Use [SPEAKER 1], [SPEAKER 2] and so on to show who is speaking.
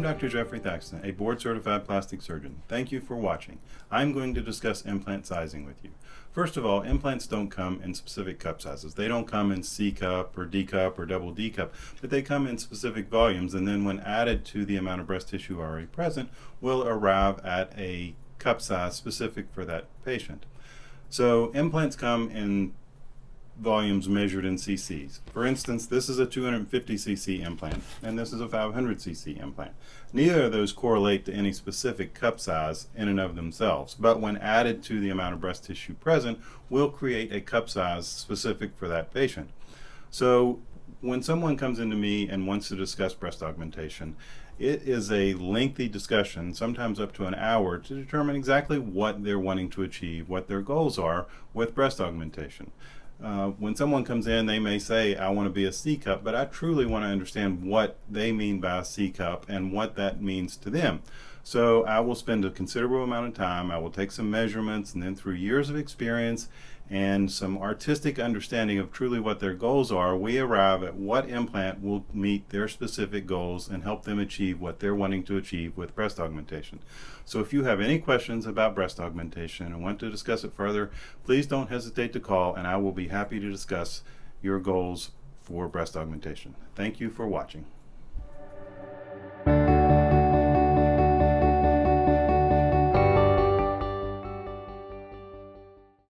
[SPEAKER 1] Dr. Jeffrey Thaxton, a board-certified plastic surgeon. Thank you for watching. I'm going to discuss implant sizing with you. First of all, implants don't come in specific cup sizes. They don't come in C cup or D cup or double D cup, but they come in specific volumes, and then when added to the amount of breast tissue already present, will arrive at a cup size specific for that patient. So implants come in volumes measured in cc's. For instance, this is a 250 cc implant and this is a 500 cc implant. Neither of those correlate to any specific cup size in and of themselves, but when added to the amount of breast tissue present will create a cup size specific for that patient. So when someone comes into me and wants to discuss breast augmentation, it is a lengthy discussion, sometimes up to an hour, to determine exactly what they're wanting to achieve, what their goals are with breast augmentation. When someone comes in, they may say, I want to be a C cup, but I truly want to understand what they mean by a C cup and what that means to them. So I will spend a considerable amount of time. I will take some measurements, and then through years of experience and some artistic understanding of truly what their goals are, we arrive at what implant will meet their specific goals and help them achieve what they're wanting to achieve with breast augmentation. So if you have any questions about breast augmentation and want to discuss it further, please don't hesitate to call, and I will be happy to discuss your goals for breast augmentation. Thank you for watching.